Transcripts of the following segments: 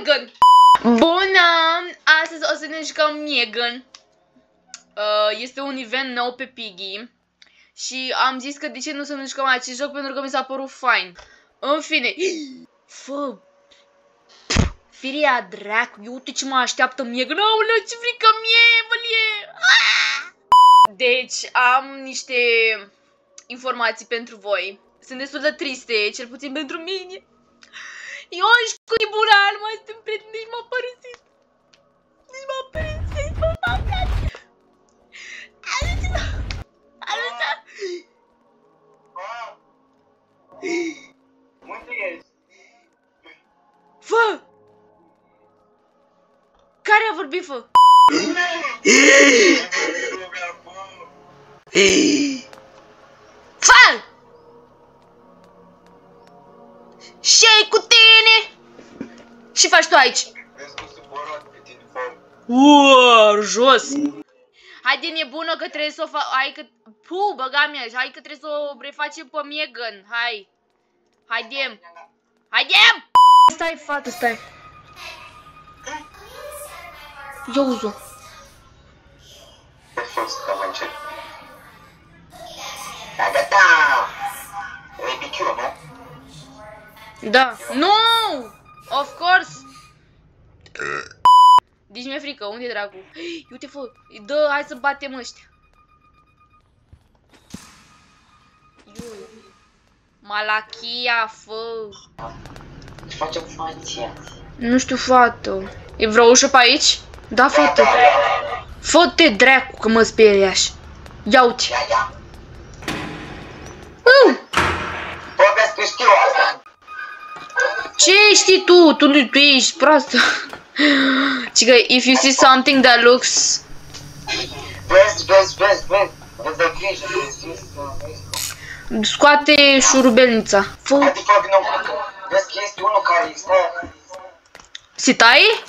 Megan! Bună! Astăzi o să ne jucăm Megan. Este un event nou pe Piggy. Și am zis că de ce nu să ne jucăm acest joc, pentru că mi s-a părut fain. În fine. Fă! Firia dracu, uite ce mă așteaptă Megan. Aoleu, ce frică mie, bălie! Deci, am niște informații pentru voi. Sunt destul de triste, cel puțin pentru mine. Eu și cu Ibura nu mai suntem prieteni, nici m-a părăsit. Nici m-a părăsit, m-a dat. Aluța! Unde ești? Fă! Care a vorbit, fă? Fă! Ce-i cu tine? Ce faci tu aici? Vezi că supărat pe tine, fă. Uuu, jos! Haide, nebună, că trebuie să o fac. Hai că... Puh, băga mea, hai că trebuie să o refacem pe Megan. Hai. Haidem. Haidem! Stai, fată, stai. Ia uzu. Ai fost cam încet. Da, gata! E biciu, nu? Da. Nu! Of course! Deci mi-e frică, unde dracu? Uite, fă, dă, hai să batem ăștia. Malachia, fă. Ce facem fația? Nu știu, fată. E vreo ușă pe aici? Da, fată. Fă-te dracu că mă speriași. Ia uite. Ia. Bă, vezi că știu asta. Ce știi tu? Tu ești proastă. Cică, if you see something that looks... Vezi, ai grijă, vezi. Scoate șurubelnița. Fă. Haide, fă, vină, vezi că este unul care stă... Sitai?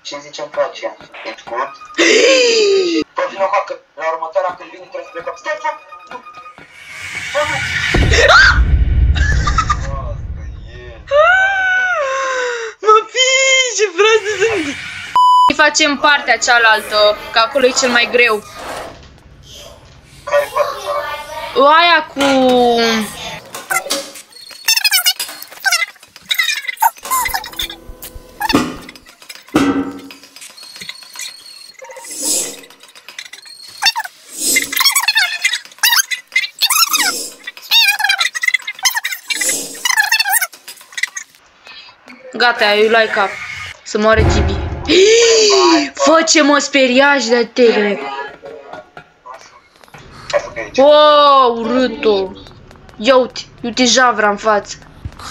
Ce zicem facia? Ești good? Bă, vină, că la următoarea când vine trebuie să plecăm. Stai, fă! Mă piși, ce proastă sunt! Facem partea cealaltă, că acolo e cel mai greu. Care poate cealaltă? Aia cu... Gata, eu like up. Să moare Gibi. Fă, ce mă speriași de te. Wow, urât-o. Ia uite javra în față.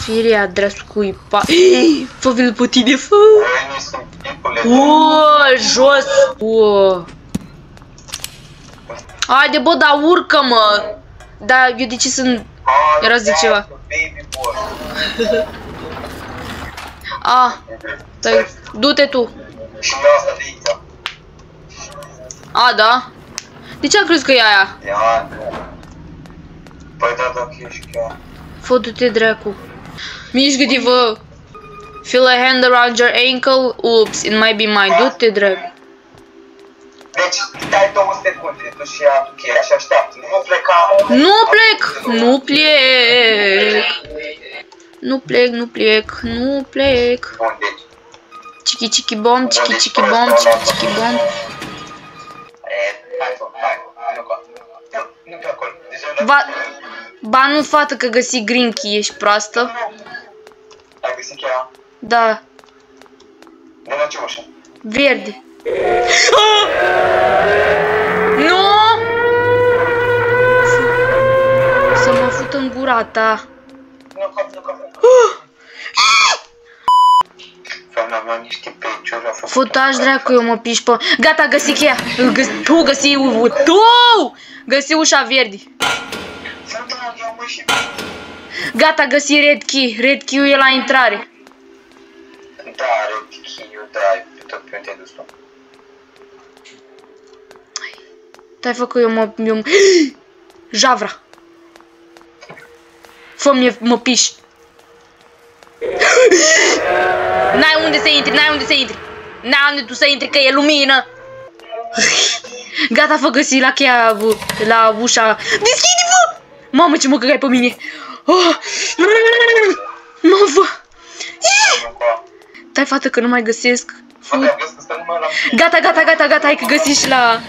Firea drăscui pa. Fă, vi după tine, fă. Uuuu, jos. Uuuu. Haide, bă, dar urcă-mă. Da, eu de ce sunt... Era zic ceva. Stai, du-te tu. Și asta de aici. Da? De ce am crezut că e aia? Ia, păi da, dacă ești chiar. Fă, du-te dracu. Mișcă-te-vă. Feel a hand around your ankle. Oops, it might be mine. Du-te dracu. Deci, stai 2 secunde, tu și ia tu cheia și așteaptă. Nu pleca. Nu plec! Nu plec! Nu plec, nu plec, nu plec. Bun, deci. Chiki bomb, chiki bomb, chiki bomb. Nu pe acolo. Ba nu, fată, că găsi green key, ești proastă. Ai găsit cheia? Da. De la ce ușă? Verde. Nu! Să mă fut în gura ta. Nu, Fă-mi am luat niște peciuri, a fost... Futași dracu, eu mă piși pe... Gata, găsi cheia. Tu găsi... Tu! Găsi ușa verde. Gata, găsi red key. Red key-ul e la intrare. Da, red key-ul, da, pe tot pe unde te-ai dus tu. Te-ai făcut, eu mă... Javra. Fă-mi, mă piși. N-ai unde să intri, n-ai unde să intri. N-ai unde tu să intri, că e lumină. Gata, fă găsi la cheia, la ușa. Deschide-vă! Mamă, ce mă căgai pe mine. Oh. Mă vă. Stai, fată, că nu mai găsesc. Gata, gata, gata, gata, hai că găsiși la...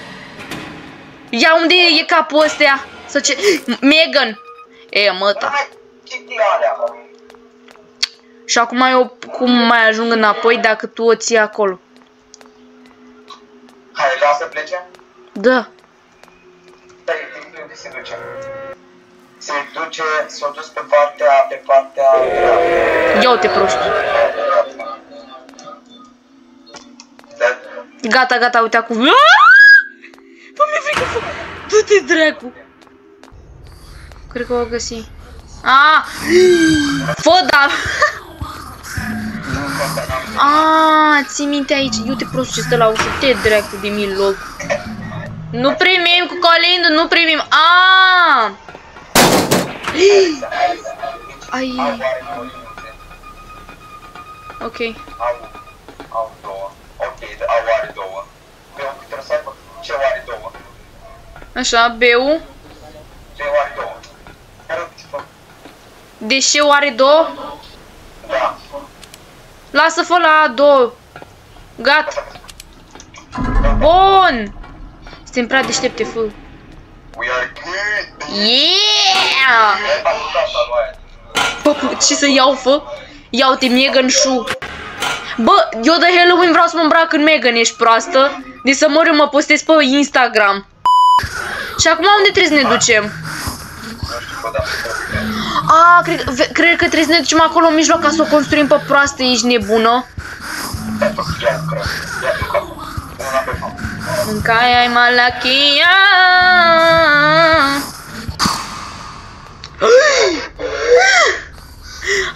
Ia, unde e capul ăstea? Să ce... Megan! E, măta. Și acum eu cum mai ajung înapoi dacă tu o ții acolo? Hai, vreau să plecem? Da. Stai, unde se duce? Se duce, s-a dus pe partea... Ia uite, prost. Gata, gata, uite acum. Bă, mi-e frică, fă. Du-te, dracu. Cred că o găsi. Ah! Fă, da! Ah, ții minte aici. Uite, prost ce stă la ușă. Te dracu de miloc. Nu primim cu colindul, nu primim. Ah! Ai. Ok. Au două. Ok, au are două. Beu, trebuie să aibă ce are două. Așa, Beu. Ce are două. Care ce fac? Deșeu are două? Da. Lasă-fă la două. Gata. Bun. Suntem prea deștepte, fă. We are good. Yeah! Bă, ce să iau, fă? Ia uite, Megan Shoe. Bă, eu de Halloween vreau să mă îmbrac în Megan, ești proastă? De să mor eu mă postez pe Instagram. Și acum unde trebuie să ne ducem? A, cred că trebuie să ne ducem acolo în mijloc ca să o construim pe proastă, ești nebună? Mâncai-ai malachia.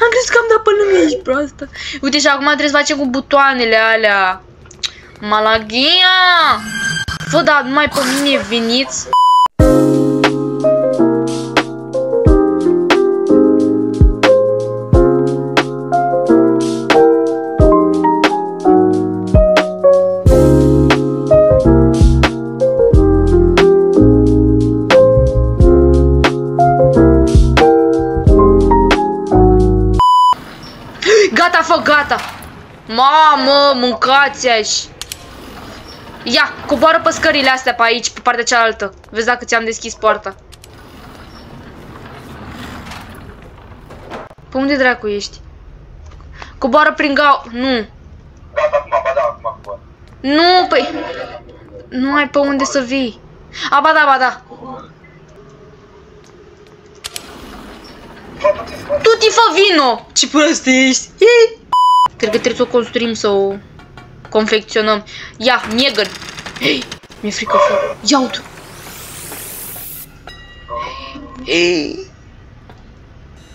Am crezut că am dat pe lângă, ești proastă. Uite, și acum trebuie să facem cu butoanele alea. Malaghia! Fă, dar numai pe mine veniți. Gata, fă, gata! Mamă, mâncați aici! Ia, coboară pe scările astea pe aici, pe partea cealaltă. Vezi dacă ți-am deschis poarta. Pe unde dracu ești? Coboară prin Nu. Gata, acum, ba da, acum coboară. Nu, păi... Nu ai pe unde să vii. A, ba da, ba da. Tu ti fă vino! Ce prost ești! Cred că trebuie să o construim, să o confecționăm. Ia, Megan! Hei, mi-e frică, fă. Ia uite!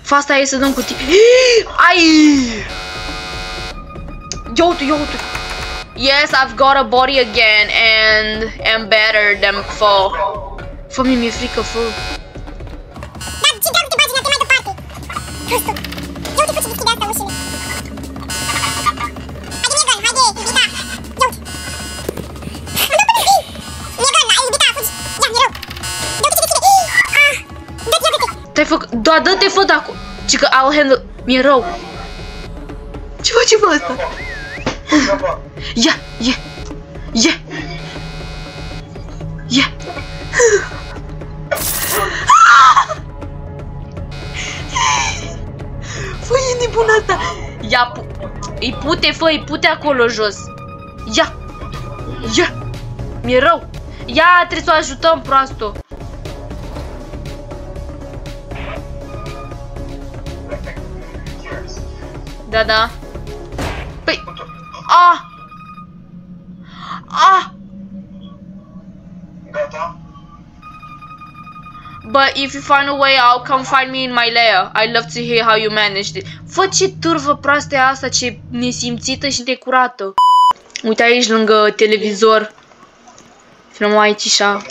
Fă asta e să dăm cutii. Ai! Ia uite, ia uite! Yes, I've got a body again and am better than before. Fă, mi-e frică, fă. Te-ai făcut... Da, dă-te, fă de acolo. Ci că I'll handle... Mi-e rău. Ce faci, bă, asta? Ia, ia, ia. Ia. Fă, e nebun asta. Ia, îi pute, fă, îi pute acolo jos. Ia. Ia. Mi-e rău. Ia, trebuie să o ajutăm, proastă. Da, da. Păi... A! A! Gata? But if you find a way out, come find me in my lair. I'd love to hear how you managed it. Fă, ce târvă proastă e asta, ce nesimțită și decurată. Uite aici lângă televizor. Filmăm aici așa.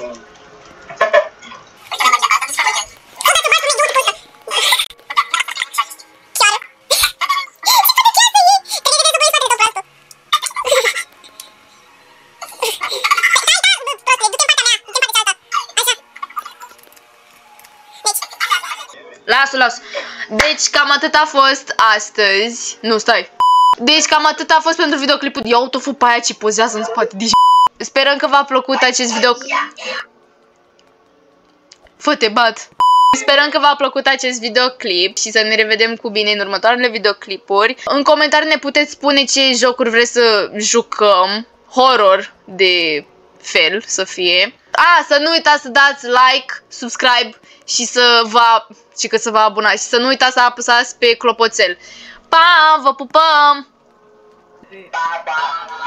Lasă. Deci cam atât a fost astăzi. Nu, stai. Deci cam atât a fost pentru videoclipul. Ia uite-o pe aia ce pozează în spate. Deci... Sperăm că v-a plăcut acest videoclip. Fă-te bat. Sperăm că v-a plăcut acest videoclip și să ne revedem cu bine în următoarele videoclipuri. În comentarii ne puteți spune ce jocuri vreți să jucăm. Horror de fel să fie. Să nu uitați să dați like, subscribe și să vă abonați. Și să nu uitați să apăsați pe clopoțel. Pa, vă pupăm! Pa, pa.